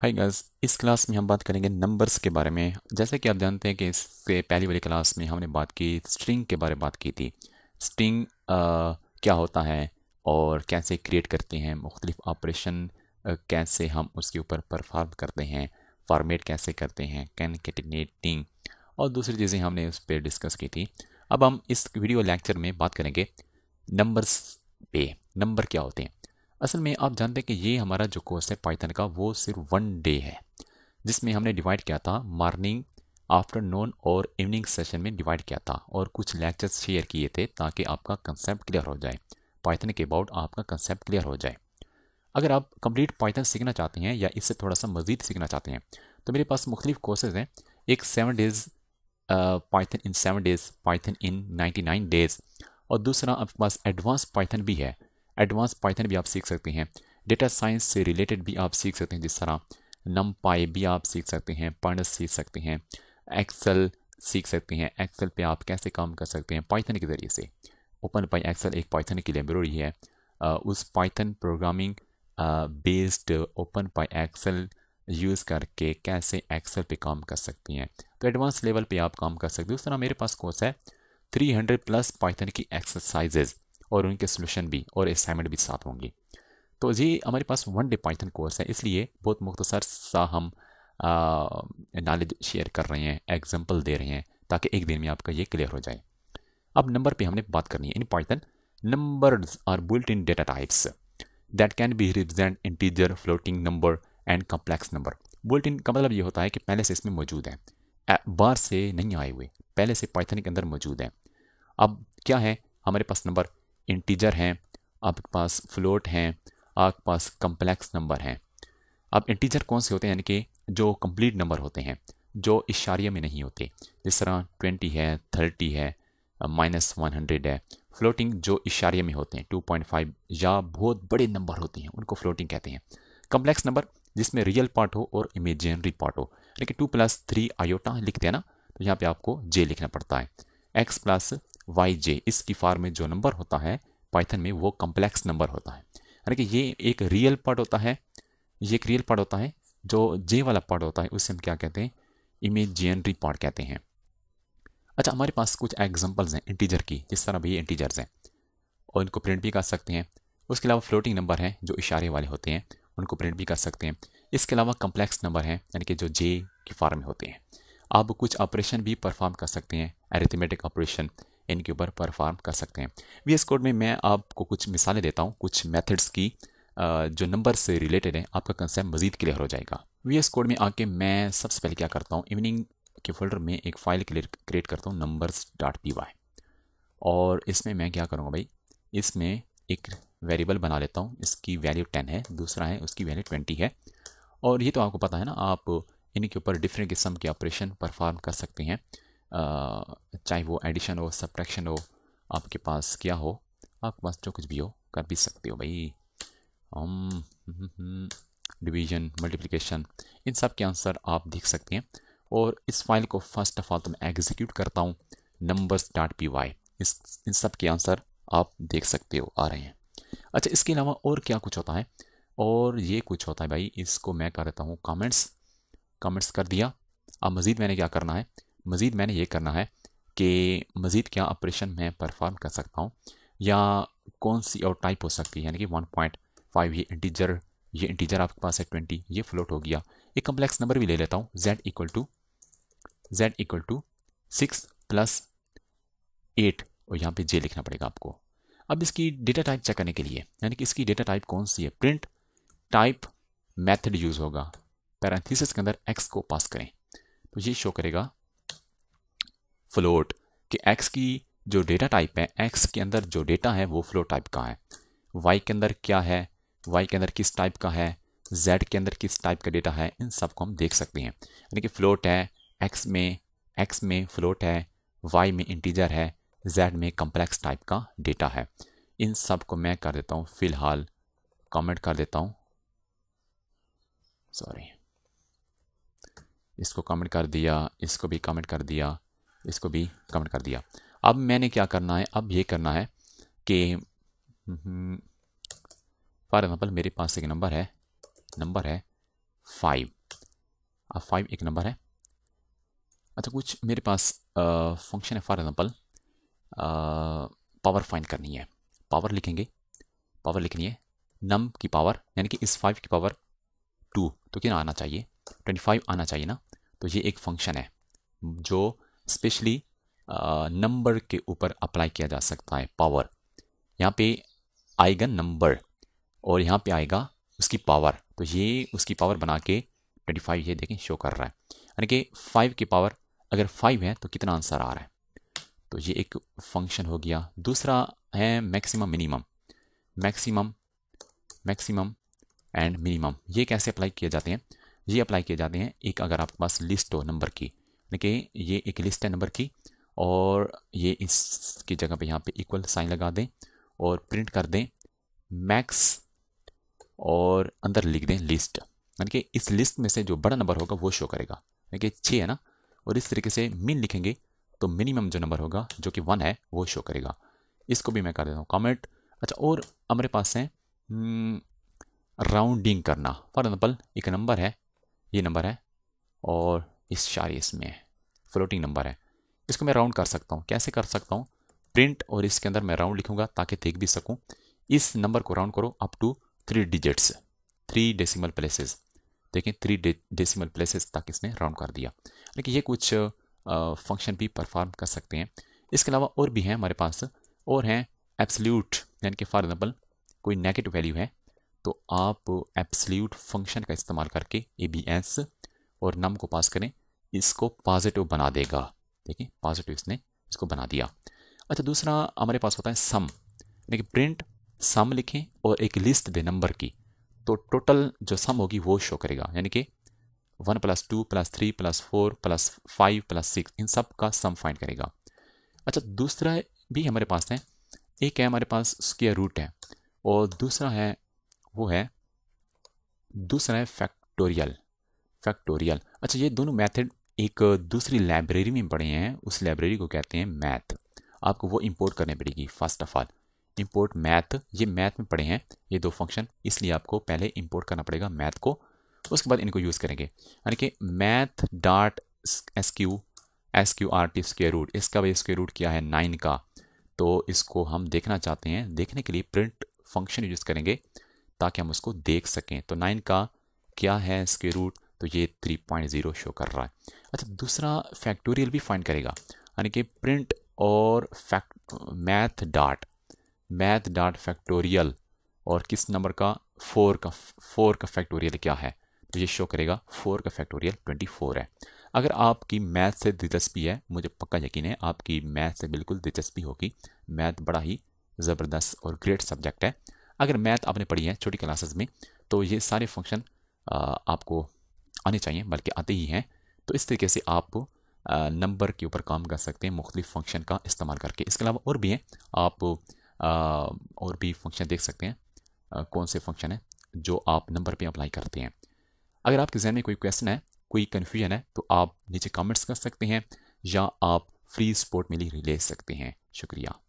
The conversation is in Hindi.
हाय गाइस, इस क्लास में हम बात करेंगे नंबर्स के बारे में। जैसे कि आप जानते हैं कि इससे पहली वाली क्लास में हमने बात की स्ट्रिंग के बारे में बात की थी। स्ट्रिंग क्या होता है और कैसे क्रिएट करते हैं, मुख्तलिफ ऑपरेशन कैसे हम उसके ऊपर परफॉर्म करते हैं, फॉर्मेट कैसे करते हैं, कैनकेटिनेटिंग और दूसरी चीज़ें हमने उस पर डिस्कस की थी। अब हम इस वीडियो लेक्चर में बात करेंगे नंबर्स पे। नंबर क्या होते हैं? असल में आप जानते हैं कि ये हमारा जो कोर्स है पाइथन का वो सिर्फ 1 डे है, जिसमें हमने डिवाइड किया था मॉर्निंग, आफ्टरनून और इवनिंग सेशन में डिवाइड किया था और कुछ लेक्चर्स शेयर किए थे ताकि आपका कंसेप्ट क्लियर हो जाए, पाइथन के अबाउट आपका कंसेप्ट क्लियर हो जाए। अगर आप कंप्लीट पाइथन सीखना चाहते हैं या इससे थोड़ा सा मजीद सीखना चाहते हैं तो मेरे पास मुख्तलिफ कोर्सेज हैं। एक 7 डेज पाइथन इन 7 डेज, पाइथन इन 99 डेज, और दूसरा आपके पास एडवांस पाइथन भी है। एडवांस पाइथन भी आप सीख सकते हैं। डेटा साइंस से रिलेटेड भी आप सीख सकते हैं, जिस तरह नमपाई भी आप सीख सकते हैं, pandas सीख सकते हैं, एक्सेल सीख सकते हैं। एक्सेल पे आप कैसे काम कर सकते हैं पाइथन के ज़रिए से। ओपन पाई एक्सेल एक पाइथन की लाइब्रेरी है। उस पाइथन प्रोग्रामिंग बेस्ड ओपन पाई एक्सेल यूज़ करके कैसे एक्सेल पे काम कर सकती हैं, तो एडवांस लेवल पे आप काम कर सकते हो। उस तरह मेरे पास कोर्स है 300+ पाइथन की एक्सरसाइजेज और उनके सोल्यूशन भी और असाइनमेंट भी साथ होंगे। तो ये हमारे पास 1 डे पाइथन कोर्स है, इसलिए बहुत मुख्तसर सा हम नॉलेज शेयर कर रहे हैं, एग्जाम्पल दे रहे हैं ताकि एक दिन में आपका ये क्लियर हो जाए। अब नंबर पे हमने बात करनी है। In Python numbers are built in data types that can be represent integer, floating number and complex number. Built in का मतलब ये होता है कि पहले से इसमें मौजूद है, बाहर से नहीं आए हुए, पहले से पाइथन के अंदर मौजूद है। अब क्या है हमारे पास? नंबर इंटीजर हैं, आपके पास फ्लोट हैं, आपके पास कम्प्लेक्स नंबर हैं। अब इंटीजर कौन से होते हैं? यानी कि जो कंप्लीट नंबर होते हैं, जो इशारिया में नहीं होते, जिस तरह 20 है, 30 है, -100 है। फ्लोटिंग जो इशारिया में होते हैं 2.5 या बहुत बड़े नंबर होते हैं उनको फ्लोटिंग कहते हैं। कम्प्लेक्स नंबर जिसमें रियल पार्ट हो और इमेजिनरी पार्ट हो। लेकिन 2+3 आयोटा लिखते हैं ना, तो यहाँ पे आपको जे लिखना पड़ता है। x+yj इसकी फॉर्म में जो नंबर होता है पाइथन में वो कम्प्लेक्स नंबर होता है। यानी कि ये एक रियल पार्ट होता है, ये एक रियल पार्ट होता है। जो जे वाला पार्ट होता है उसे हम क्या कहते हैं? इमेजिनरी पार्ट कहते हैं। अच्छा, हमारे पास कुछ एग्जांपल्स हैं इंटीजर की, जिस तरह भी ये इंटीजर्स हैं और इनको प्रिंट भी कर सकते हैं। उसके अलावा फ्लोटिंग नंबर हैं जो इशारे वाले होते हैं, उनको प्रिंट भी कर सकते हैं। इसके अलावा कम्प्लेक्स नंबर हैं यानी कि जो जे की फॉर्म में होते हैं। आप कुछ ऑपरेशन भी परफॉर्म कर सकते हैं, अरिथमेटिक ऑपरेशन इनके ऊपर परफॉर्म कर सकते हैं। वीएस कोड में मैं आपको कुछ मिसालें देता हूँ कुछ मेथड्स की, जो नंबर से रिलेटेड है, आपका कंसेप्ट मजीद क्लियर हो जाएगा। वीएस कोड में आके मैं सबसे पहले क्या करता हूँ, इवनिंग के फोल्डर में एक फाइल क्रिएट करता हूँ numbers.py, और इसमें मैं क्या करूँगा भाई, इसमें एक वेरिएबल बना लेता हूँ। इसकी वैल्यू 10 है, दूसरा है उसकी वैल्यू 20 है। और ये तो आपको पता है ना, आप इनके ऊपर डिफरेंट किस्म के ऑपरेशन परफॉर्म कर सकते हैं, चाहे वो एडिशन हो, सब्ट्रैक्शन हो, आपके पास क्या हो, आपके पास जो कुछ भी हो कर भी सकते हो भाई। हम डिवीजन, मल्टीप्लिकेशन, इन सब के आंसर आप देख सकते हैं। और इस फाइल को फर्स्ट ऑफ ऑल तो मैं एग्जीक्यूट करता हूँ numbers.py। इन सब के आंसर आप देख सकते हो आ रहे हैं। अच्छा, इसके अलावा और क्या कुछ होता है? और ये कुछ होता है भाई, इसको मैं कर देता हूँ कमेंट्स कर दिया। अब मज़ीद मैंने क्या करना है? मज़ीद मैंने ये करना है कि मज़ीद क्या ऑपरेशन मैं परफॉर्म कर सकता हूँ, या कौन सी और टाइप हो सकती है। यानी कि 1.5 ये इंटीजर आपके पास है, 20 ये फ्लोट हो गया। एक कम्प्लेक्स नंबर भी ले लेता हूँ, z इक्वल टू 6+8, और यहाँ पे j लिखना पड़ेगा आपको। अब इसकी डेटा टाइप चेक करने के लिए, यानी कि इसकी डेटा टाइप कौन सी है, प्रिंट टाइप मेथड यूज होगा, पैरेंथेसिस के अंदर x को पास करें तो ये शो करेगा फ्लोट, कि x की जो डेटा टाइप है, x के अंदर जो डेटा है वो फ्लोट टाइप का है। y के अंदर क्या है, y के अंदर किस टाइप का है, z के अंदर किस टाइप का डेटा है, इन सब को हम देख सकते हैं। यानी कि फ्लोट है, x में फ्लोट है, y में इंटीजर है, z में कम्प्लेक्स टाइप का डेटा है। इन सब को मैं कर देता हूँ फिलहाल कमेंट कर देता हूँ, सॉरी, इसको कमेंट कर दिया, इसको भी कमेंट कर दिया, इसको भी कमेंट कर दिया। अब मैंने क्या करना है? अब ये करना है कि फॉर एग्जाम्पल मेरे पास एक नंबर है 5। अब 5 एक नंबर है। अच्छा, कुछ मेरे पास फंक्शन है, फॉर एग्जांपल पावर फाइंड करनी है। पावर लिखेंगे, पावर लिखनी है नम की पावर, यानी कि इस 5 की पावर 2, तो कितना आना चाहिए, 25 आना चाहिए ना। तो ये एक फंक्शन है जो स्पेशली नंबर के ऊपर अप्लाई किया जा सकता है। पावर यहाँ पे आएगा नंबर और यहाँ पे आएगा उसकी पावर, तो ये उसकी पावर बना के 25 ये देखें शो कर रहा है, यानी कि 5 की पावर अगर 5 है तो कितना आंसर आ रहा है। तो ये एक फंक्शन हो गया। दूसरा है maximum minimum. Maximum, maximum and minimum ये कैसे अप्लाई किए जाते हैं? ये अप्लाई किए जाते हैं एक अगर आपके पास लिस्ट हो नंबर की, यानी कि ये एक लिस्ट है नंबर की और ये इसकी जगह पे यहाँ पे इक्वल साइन लगा दें और प्रिंट कर दें मैक्स और अंदर लिख दें लिस्ट, यानी कि इस लिस्ट में से जो बड़ा नंबर होगा वो शो करेगा, यानी कि 6 है ना। और इस तरीके से मिन लिखेंगे तो मिनिमम जो नंबर होगा जो कि 1 है वो शो करेगा। इसको भी मैं कर देता हूँ कमेंट। अच्छा, और हमारे पास है राउंडिंग करना। फॉर एग्जाम्पल एक नंबर है, ये नंबर है और इस शारी इसमें फ्लोटिंग नंबर है, इसको मैं राउंड कर सकता हूँ। कैसे कर सकता हूँ? प्रिंट और इसके अंदर मैं राउंड लिखूंगा ताकि देख भी सकूं। इस नंबर को राउंड करो up to 3 digits, 3 decimal places. देखें 3 डेसिमल प्लेसेस तक इसने राउंड कर दिया। लेकिन ये कुछ फंक्शन भी परफॉर्म कर सकते हैं। इसके अलावा और भी हैं हमारे पास, और हैं एब्सोल्यूट, यानी कि फॉर एग्जाम्पल कोई नेगेटिव वैल्यू है तो आप एब्सोल्यूट फंक्शन का इस्तेमाल करके ABS और नम को पास करें, इसको पॉजिटिव बना देगा। देखिए पॉजिटिव इसने इसको बना दिया। अच्छा, दूसरा हमारे पास होता है सम, यानी कि प्रिंट सम लिखें और एक लिस्ट दे नंबर की, तो टोटल जो सम होगी वो शो करेगा, यानी कि 1 + 2 + 3 + 4 + 5 + 6 इन सब का सम फाइंड करेगा। अच्छा, दूसरा भी हमारे पास है, एक है हमारे पास स्क्वायर रूट है और दूसरा है फैक्टोरियल। फैक्टोरियल, अच्छा, ये दोनों मेथड एक दूसरी लाइब्रेरी में पढ़े हैं, उस लाइब्रेरी को कहते हैं मैथ। आपको वो इंपोर्ट करनी पड़ेगी। First of all import math, ये मैथ में पढ़े हैं ये 2 फंक्शन, इसलिए आपको पहले इंपोर्ट करना पड़ेगा मैथ को, उसके बाद इनको यूज़ करेंगे। यानी कि math dot SQRT square root, इसका भी स्क्वायर रूट क्या है 9 का, तो इसको हम देखना चाहते हैं। देखने के लिए प्रिंट फंक्शन यूज़ करेंगे ताकि हम उसको देख सकें। तो 9 का क्या है स्क्वायर रूट, तो ये 3.0 शो कर रहा है। अच्छा, दूसरा फैक्टोरियल भी फाइंड करेगा, यानी कि प्रिंट और मैथ डॉट फैक्टोरियल और किस नंबर का 4 का फैक्टोरियल क्या है, तो ये शो करेगा 4 का फैक्टोरियल 24 है। अगर आपकी मैथ से दिलचस्पी है, मुझे पक्का यकीन है आपकी मैथ से बिल्कुल दिलचस्पी होगी। मैथ बड़ा ही ज़बरदस्त और ग्रेट सब्जेक्ट है। अगर मैथ आपने पढ़ी है छोटी क्लासेस में तो ये सारे फंक्शन आपको आने चाहिए, बल्कि आते ही हैं। तो इस तरीके से आप नंबर के ऊपर काम कर सकते हैं मुख्तलिफ फंक्शन का इस्तेमाल करके। इसके अलावा और भी हैं, आप और भी फंक्शन देख सकते हैं। कौन से फंक्शन है जो आप नंबर पे अप्लाई करते हैं। अगर आपके जहन में कोई क्वेश्चन है, कोई कन्फ्यूजन है, तो आप नीचे कमेंट्स कर सकते हैं या आप फ्री सपोर्ट में ले सकते हैं। शुक्रिया।